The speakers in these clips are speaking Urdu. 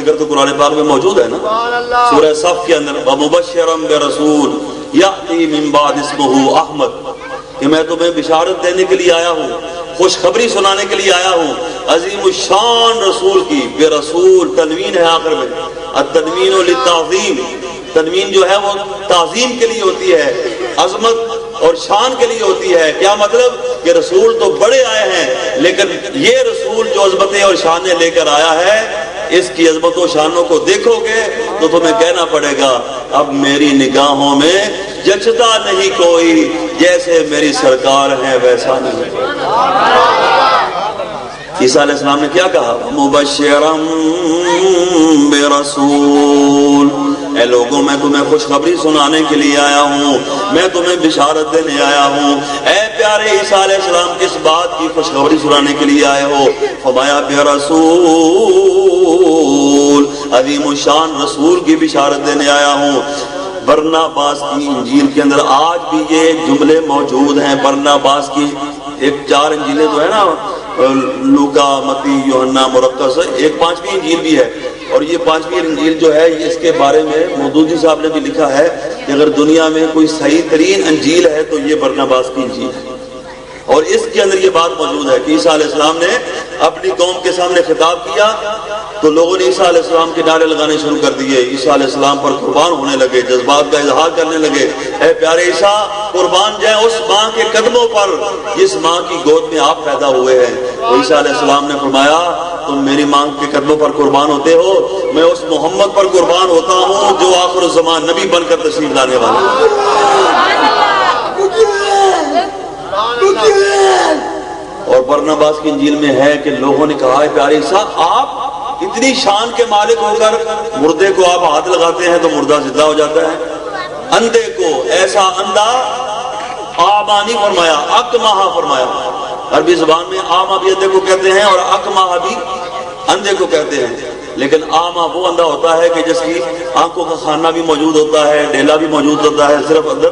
ذکر تو قرآن پاک میں موجود ہے نا، سورہ صف کے اندر وَمُبَشِّرًا بِرَسُولٍ يَأْتِي مِن بَعْدِ اسْمُهُ احمد، کہ میں تمہیں بشارت دینے کے لیے آیا ہوں، خوشخبری سنانے کے لیے آیا ہوں عظیم الشان رسول کی۔ بے رسول تنوین ہے آخر میں، التنوین للتعظیم، تنوین جو ہے وہ تعظیم کے لیے ہوتی ہے، عظمت اور شان کے لیے ہوتی ہے۔ کیا مطلب کہ رسول تو بڑے آئے ہیں، لیکن یہ رسول جو عظمتیں اور شانیں لے کر آیا ہے، اس کی عظمت و شانوں کو دیکھو گے تو تمہیں کہنا پڑے گا اب میری نگاہوں میں جچتا نہیں کوئی، جیسے میری سرکار ہے ویسا نہیں۔ عیسیٰ علیہ السلام نے کیا کہا؟ مبشرا برسول، اے لوگوں میں تمہیں خوشخبری سنانے کے لیے آیا ہوں، میں تمہیں بشارت دینے آیا ہوں۔ اے پیارے عیسیٰ علیہ السلام کس بات کی خوشخبری سنانے کے لیے آئے ہو؟ فرمایا برسول، عظیم الشان رسول کی بشارت دینے آیا ہوں۔ برناباس کی انجیل کے اندر آج بھی یہ جملے موجود ہیں۔ برناباس کی ایک 4 انجیلیں جو ہے نا، لوکا، متی، یوحنا، مرقس، ایک 5ویں انجیل بھی ہے، اور یہ 5ویں انجیل جو ہے اس کے بارے میں مودودی صاحب نے بھی لکھا ہے کہ اگر دنیا میں کوئی صحیح ترین انجیل ہے تو یہ برناباس کی انجیل ہے، اور اس کے اندر یہ بات موجود ہے کہ عیسیٰ علیہ السلام نے اپنی قوم کے سامنے خطاب کیا تو لوگوں نے عیسیٰ علیہ السلام کے نعرے لگانے شروع کر دیے، عیسیٰ علیہ السلام پر قربان ہونے لگے، جذبات کا اظہار کرنے لگے۔ اے پیارے عیسیٰ، قربان جائیں اس ماں کے قدموں پر جس ماں کی گود میں آپ پیدا ہوئے ہیں۔ تو عیسیٰ علیہ السلام نے فرمایا تم میری ماں کے قدموں پر قربان ہوتے ہو، میں اس محمد پر قربان ہوتا ہوں جو آخر الزمان نبی بن کر تشریف لانے والا ہے۔ اور برناباس کی انجیل میں ہے کہ لوگوں نے کہا ہے پیارے عیسیٰ، آپ اتنی شان کے مالک ہو کر مردے کو آپ ہاتھ لگاتے ہیں تو مردہ زندہ ہو جاتا ہے، اندھے کو ایسا اندھا آما نہیں فرمایا، اکمہ فرمایا۔ عربی زبان میں آما بھی اندھے کو کہتے ہیں اور اکمہ بھی اندھے کو کہتے ہیں، لیکن آما وہ اندھا ہوتا ہے کہ جس کی آنکھوں کا خانہ بھی موجود ہوتا ہے، ڈیلا بھی موجود ہوتا ہے، صرف اندر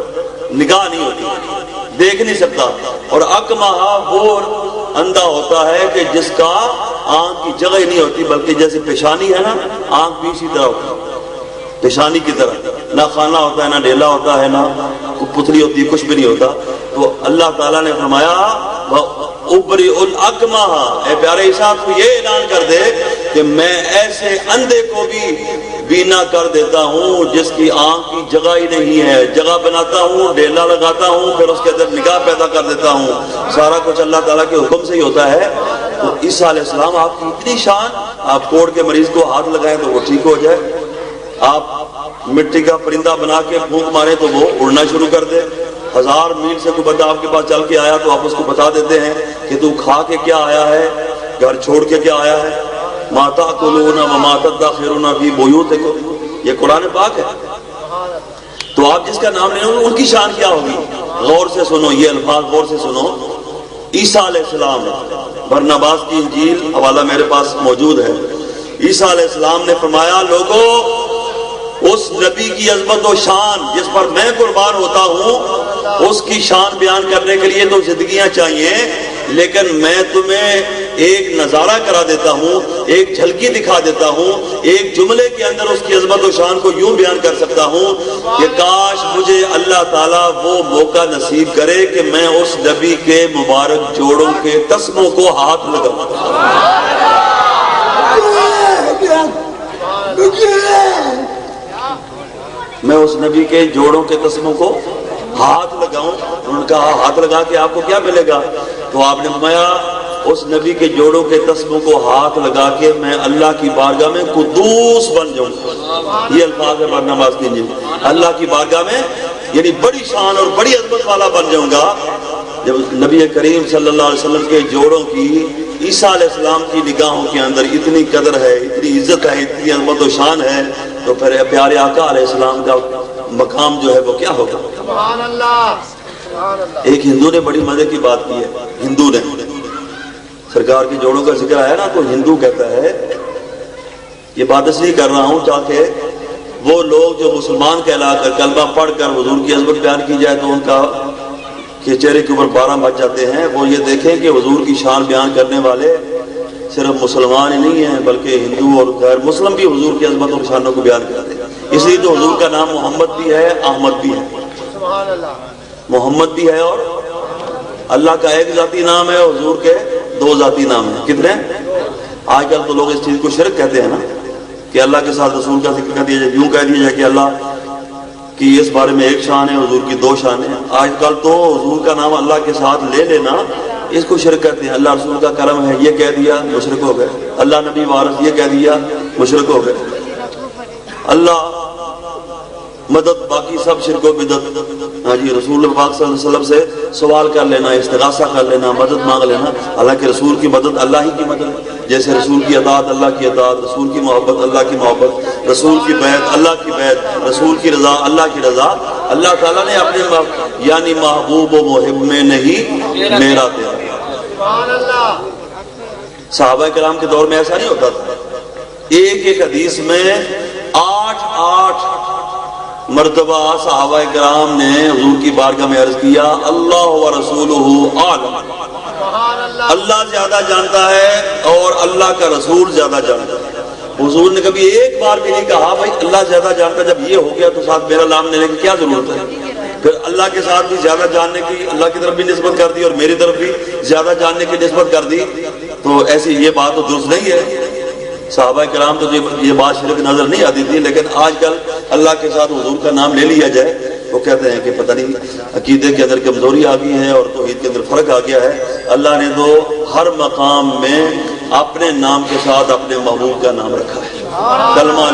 نگاہ نہیں ہوتی، دیکھ نہیں سکتا۔ اور اکمہ وہ اندھا ہوتا ہے کہ جس کا آنکھ کی جگہ ہی نہیں ہوتی، بلکہ جیسے پیشانی ہے نا، آنکھ بھی اسی طرح ہوتی ہے، پیشانی کی طرح، نہ خانہ ہوتا ہے، نہ ڈیلا ہوتا ہے، نہ پتلی ہوتی ہے، کچھ بھی نہیں ہوتا۔ تو اللہ تعالیٰ نے فرمایا ابری الاکمہ، اے پیارے عیسیٰ تو یہ اعلان کر دے کہ میں ایسے اندھے کو بھی بینا کر دیتا ہوں جس کی آنکھ کی جگہ ہی نہیں ہے، جگہ بناتا ہوں، ڈیلا لگاتا ہوں، پھر اس کے اندر نگاہ پیدا کر دیتا ہوں، سارا کچھ اللہ تعالیٰ کے حکم سے ہی ہوتا ہے۔ تو عیسیٰ علیہ السلام آپ کی اتنی شان، آپ کوڑ کے مریض کو ہاتھ لگائیں تو وہ ٹھیک ہو جائے، آپ مٹی کا پرندہ بنا کے پھونک مارے تو وہ اڑنا شروع کر دے، 1000 میل سے کوئی بندہ آپ کے پاس چل کے آیا تو آپ اس کو بتا دیتے ہیں کہ تو کھا کے کیا آیا ہے، گھر چھوڑ کے کیا آیا ہے، ما تاکلون وما تدخرون فی بیوتکم، یہ قرآن پاک ہے۔ تو آپ جس کا نام لیں گے ان کی شان کیا ہوگی؟ غور سے سنو، یہ الفاظ غور سے سنو۔ عیسیٰ علیہ السلام، برناباس کی انجیل حوالہ میرے پاس موجود ہے، عیسیٰ علیہ السلام نے فرمایا لوگو اس نبی کی عظمت و شان جس پر میں قربان ہوتا ہوں، اس کی شان بیان کرنے کے لیے تو زندگیاں چاہیے، لیکن میں تمہیں ایک نظارہ کرا دیتا ہوں، ایک جھلکی دکھا دیتا ہوں، ایک جملے کے اندر اس کی عظمت و شان کو یوں بیان کر سکتا ہوں کہ کاش مجھے اللہ تعالیٰ وہ موقع نصیب کرے کہ میں اس نبی کے مبارک جوڑوں کے تسموں کو ہاتھ لگاؤں، میں اس نبی کے جوڑوں کے تسموں کو ہاتھ لگاؤں۔ انہوں نے کہا ہاتھ لگا کے آپ کو کیا ملے گا؟ تو آپ نے فرمایا اس نبی کے جوڑوں کے تسموں کو ہاتھ لگا کے میں اللہ کی بارگاہ میں قدوس بن جاؤں۔ یہ الفاظ ہے برناباس کی انجیل، اللہ کی بارگاہ میں یعنی بڑی شان اور بڑی عظمت والا بن جاؤں گا۔ جب نبی کریم صلی اللہ علیہ وسلم کے جوڑوں کی عیسیٰ علیہ السلام کی نگاہوں کے اندر اتنی قدر ہے، اتنی عزت ہے، اتنی عظمت و شان ہے، تو پھر پیارے آقا علیہ السلام کا مقام جو ہے وہ کیا ہوگا؟ سبحان اللہ۔ ایک ہندو نے بڑی مزے کی بات کی ہے، ہندو نے سرکار کے جوڑوں کا ذکر آیا نا تو ہندو کہتا ہے، یہ بات اس لیے کر رہا ہوں تاکہ وہ لوگ جو مسلمان کہلا کر کلمہ پڑھ کر حضور کی عظمت بیان کی جائے تو ان کا کے چہرے کے اوپر 12 بج جاتے ہیں، وہ یہ دیکھیں کہ حضور کی شان بیان کرنے والے صرف مسلمان ہی نہیں ہیں بلکہ ہندو اور غیر مسلم بھی حضور کی عظمت اور شانوں کو بیان کرتے ہیں. اس لیے تو حضور کا نام محمد بھی ہے، احمد بھی ہے. محمد بھی ہے اور اللہ کا ایک ذاتی نام ہے، حضور کے دو ذاتی نام ہیں. کتنے؟ آج کل تو لوگ اس چیز کو شرک کہتے ہیں نا، کہ اللہ کے ساتھ رسول کا ذکر کر دیا جائے، یوں کہہ دیا جائے کہ اللہ کی اس بارے میں ایک شان ہے، حضور کی دو شان ہیں. آج کل تو حضور کا نام اللہ کے ساتھ لے لینا اس کو شرک کرتے ہیں. اللہ رسول کا کرم ہے یہ کہہ دیا، مشرک ہو گئے. اللہ نبی وارث یہ کہہ دیا، مشرک ہو گئے. اللہ مدد، باقی سب شرک و بدعت. ہاں جی، رسول پاک صلی اللہ علیہ وسلم سے سوال کر لینا، استغاثہ کر لینا، مدد مانگ لینا، حالانکہ رسول کی مدد اللہ ہی کی مدد. جیسے رسول کی اطاعت اللہ کی اطاعت، رسول کی محبت اللہ کی محبت، رسول کی بیعت اللہ کی بیعت، رسول کی رضا اللہ کی رضا. اللہ تعالیٰ نے اپنے یعنی محبوب و محب میں نہیں میرا تیرا. صحابہ کرام کے دور میں ایسا نہیں ہوتا تھا. ایک ایک حدیث میں 8 مرتبہ صحابہ کرام نے حضور کی بارگاہ میں عرض کیا اللہ و رسولہ اعلم. اللہ زیادہ جانتا ہے اور اللہ کا رسول زیادہ جانتا ہے. حضور نے کبھی ایک بار بھی نہیں کہا بھائی اللہ زیادہ جانتا ہے، جب یہ ہو گیا تو ساتھ میرا نام لینے کی کیا ضرورت ہے. پھر اللہ کے ساتھ بھی زیادہ جاننے کی اللہ کی طرف بھی نسبت کر دی اور میری طرف بھی زیادہ جاننے کی نسبت کر دی، تو ایسی یہ بات تو درست نہیں ہے. صحابہ کرام تو یہ بات شرک نظر نہیں آتی تھی، لیکن آج کل اللہ کے ساتھ حضور کا نام لے لیا جائے وہ کہتے ہیں کہ پتہ نہیں عقیدے کے اندر کمزوری آ گئی ہے اور توحید کے اندر فرق آ گیا ہے. اللہ نے تو ہر مقام میں اپنے نام کے ساتھ اپنے محبوب کا نام رکھا ہے. کلمہ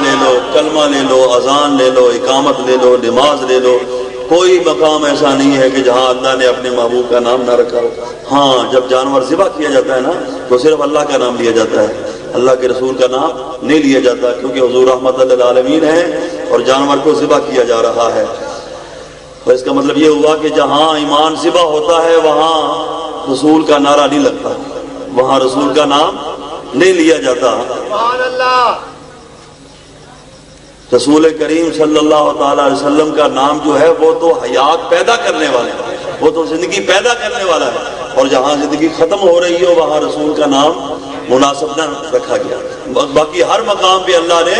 لے لو، اذان لے لو، اقامت لے لو، نماز لے لو، کوئی مقام ایسا نہیں ہے کہ جہاں اللہ نے اپنے محبوب کا نام نہ رکھا ہو. ہاں، جب جانور ذبح کیا جاتا ہے نا تو صرف اللہ کا نام لیا جاتا ہے، اللہ کے رسول کا نام نہیں لیا جاتا، کیونکہ حضور رحمت للعالمین ہے اور جانور کو ذبح کیا جا رہا ہے. تو اس کا مطلب یہ ہوا کہ جہاں ایمان ذبح ہوتا ہے وہاں رسول کا نعرہ نہیں لگتا، وہاں رسول کا نام نہیں لیا جاتا. رسول کریم صلی اللہ تعالی علیہ وسلم کا نام جو ہے وہ تو حیات پیدا کرنے والا ہے، وہ تو زندگی پیدا کرنے والا ہے، اور جہاں زندگی ختم ہو رہی ہو وہاں رسول کا نام مناسب نہ رکھا گیا. باقی ہر مقام پہ اللہ نے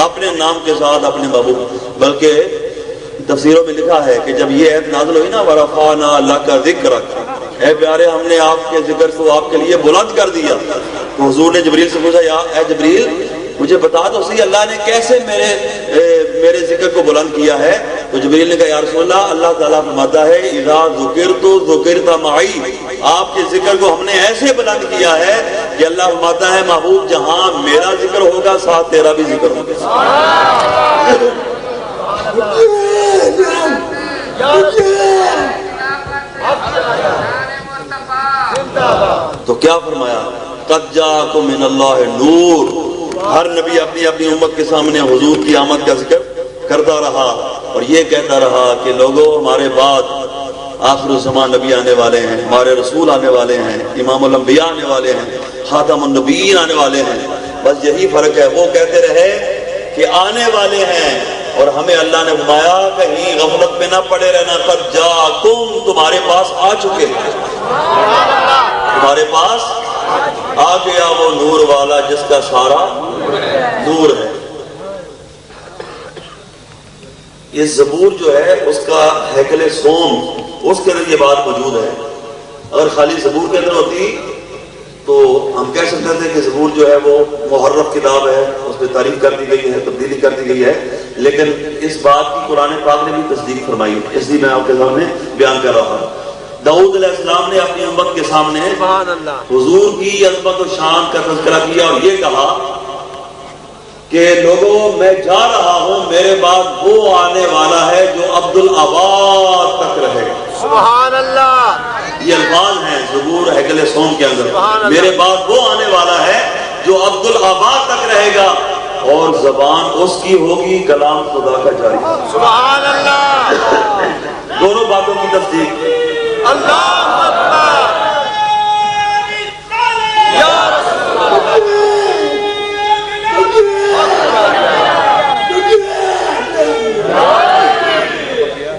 اپنے نام کے ساتھ اپنے محبوب، بلکہ تفسیروں میں لکھا ہے کہ جب یہ آیت نازل ہوئی نا وَرَفَعْنَا لَكَ ذِكْرَكَ، اے پیارے ہم نے آپ کے ذکر کو آپ کے لیے بلند کر دیا. تو حضور نے جبریل سے پوچھا یا اے جبریل مجھے بتا دو صحیح اللہ نے کیسے میرے ذکر کو بلند کیا ہے. تو جبریل نے کہا یا رسول اللہ، اللہ تعالیٰ فرماتا ہے اذا ذکرت ذکرت معی، آپ کے ذکر کو ہم نے ایسے بلند کیا ہے کہ اللہ فرماتا ہے محبوب جہاں میرا ذکر ہوگا ساتھ تیرا بھی ذکر ہوگا. تو کیا فرمایا قد جاءکم من اللہ نور. ہر نبی اپنی اپنی امت کے سامنے حضور کی آمد کا ذکر کرتا رہا اور یہ کہتا رہا کہ لوگوں ہمارے بعد آخر الزمان نبی آنے والے ہیں، ہمارے رسول آنے والے ہیں، امام الانبیاء آنے والے ہیں، خاتم النبیین آنے والے ہیں. بس یہی فرق ہے، وہ کہتے رہے کہ آنے والے ہیں اور ہمیں اللہ نے فرمایا کہیں غفلت میں نہ پڑے رہنا. قد جاءکم، تمہارے پاس آ چکے، تمہارے پاس آ گیا وہ نور والا جس کا سارا نور ہے. یہ زبور جو ہے اس کا ہیکل سوم، اس کے اندر یہ بات موجود ہے. اگر خالی زبور کے اندر ہوتی تو ہم کہہ سکتے تھے کہ زبور جو ہے وہ محرف کتاب ہے، اس پہ تعریف کر دی گئی ہے، تبدیلی کر دی گئی ہے، لیکن اس بات کی قرآن پاک نے بھی تصدیق فرمائی، اس لیے میں آپ کے سامنے بیان کر رہا ہوں. داؤد علیہ السلام نے اپنی امت کے سامنے حضور کی عظمت و شان کا تذکرہ کیا اور یہ کہا کہ لوگوں میں جا رہا ہوں، میرے بعد وہ آنے والا ہے جو عبد الآباد تک رہے. سبحان اللہ. یہ الفاظ ہیں زبور ہیکل سوم کے اندر. میرے بعد وہ آنے والا ہے جو عبد الآباد تک رہے گا اور زبان اس کی ہوگی کلام خدا کا جاری. سبحان اللہ. دونوں باتوں کی تصدیق. اللہ اکبر. یا رسول اللہ.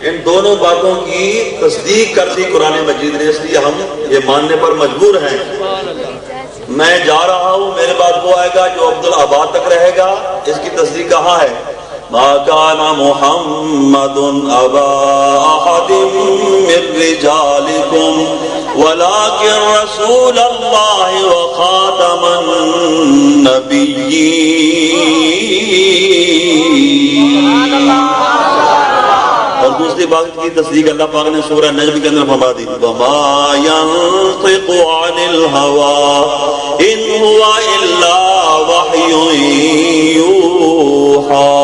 ان دونوں باتوں کی تصدیق کر دی قرآن مجید نے، اس لیے ہم یہ ماننے پر مجبور ہیں میں جا رہا ہوں، میرے بعد وہ آئے گا جو عبدالآباد تک رہے گا. اس کی تصدیق کہاں ہے؟ ما كان محمد أبا أحد من رجالكم ولكن رسول الله وخاتم النبيين. اور دوسری بات کی تصدیق اللہ پاک نے سورہ نجم کے اندر فرما دی، وما ينطق عن الهوى ان هو الا وحی یوحى.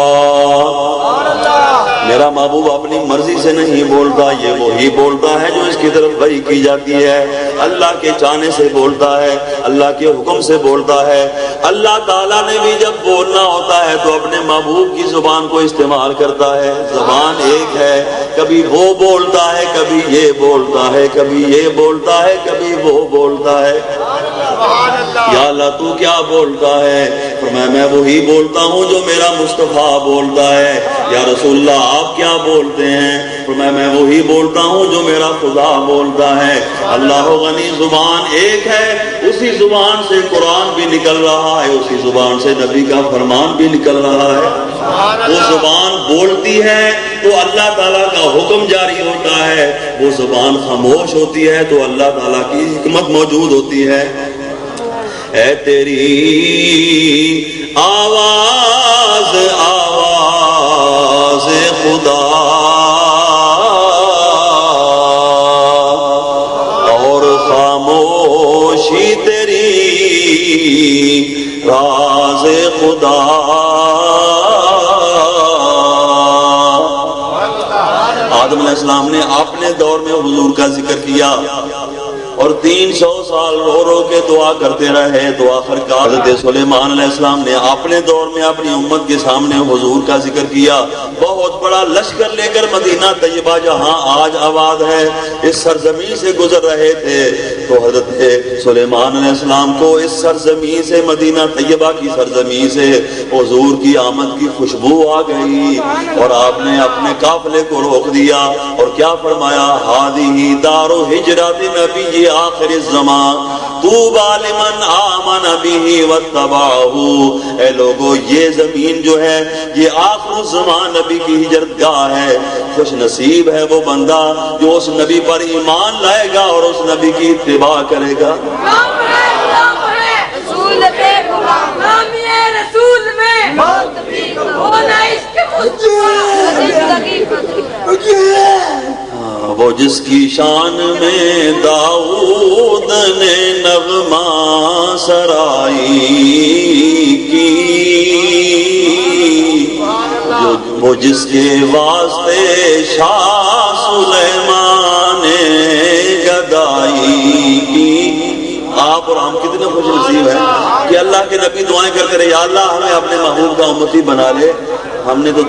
میرا محبوب اپنی مرضی سے نہیں بولتا، یہ وہی بولتا ہے جو اس کی طرف وحی کی جاتی ہے. اللہ کے چاہنے سے بولتا ہے، اللہ کے حکم سے بولتا ہے. اللہ تعالیٰ نے بھی جب بولنا ہوتا ہے تو اپنے محبوب کی زبان کو استعمال کرتا ہے. زبان ایک ہے، کبھی وہ بولتا ہے، کبھی یہ بولتا ہے، کبھی یہ بولتا ہے، کبھی وہ بولتا ہے. یا اللہ تو کیا بولتا ہے؟ فرمایا میں وہی بولتا ہوں جو میرا مصطفیٰ بولتا ہے. یا رسول اللہ آپ کیا بولتے ہیں؟ فرمایا میں وہی بولتا ہوں جو میرا خدا بولتا ہے. اللہ غنی زبان ایک ہے، اسی زبان سے قرآن بھی نکل رہا ہے، اسی زبان سے نبی کا فرمان بھی نکل رہا ہے. وہ زبان بولتی ہے تو اللہ تعالیٰ کا حکم جاری ہوتا ہے، وہ زبان خاموش ہوتی ہے تو اللہ تعالیٰ کی حکمت موجود ہوتی ہے. اے تیری آواز آواز خدا اور خاموشی تیری راز خدا. آدم علیہ السلام نے اپنے دور میں حضور کا ذکر کیا اور 300 سال رو رو کے دعا کرتے رہے. تو آخر کار حضرت سلیمان علیہ السلام نے اپنے دور میں اپنی امت کے سامنے حضور کا ذکر کیا. بہت بڑا لشکر لے کر مدینہ طیبہ جہاں آج آباد ہے اس سرزمین سے گزر رہے تھے. تو حضرت سلیمان علیہ السلام کو اس سرزمین سے، مدینہ طیبہ کی سرزمین سے حضور کی آمد کی خوشبو آ گئی اور آپ نے اپنے قافلے کو روک دیا اور کیا فرمایا؟ ہادی دار ہجرت نبی آخر الزمان طوبی لمن آمن به واتبعہ. اے لوگو یہ زمین جو ہے یہ آخر الزمان نبی کی ہجرت گاہ ہے. خوش نصیب ہے وہ بندہ جو اس نبی پر ایمان لائے گا اور اس نبی کی اتباع کرے گا. وہ جس کی شان میں داؤد نے نغمہ سرائی کی، وہ جس کے واسطے شاہ سلیمان نے گدائی کی. آپ اور ہم کتنے خوش نصیب ہیں کہ اللہ کے نبی دعائیں کرتے رہے، یا اللہ ہمیں اپنے محبوب کا امتی بنا لے. ہم نے تو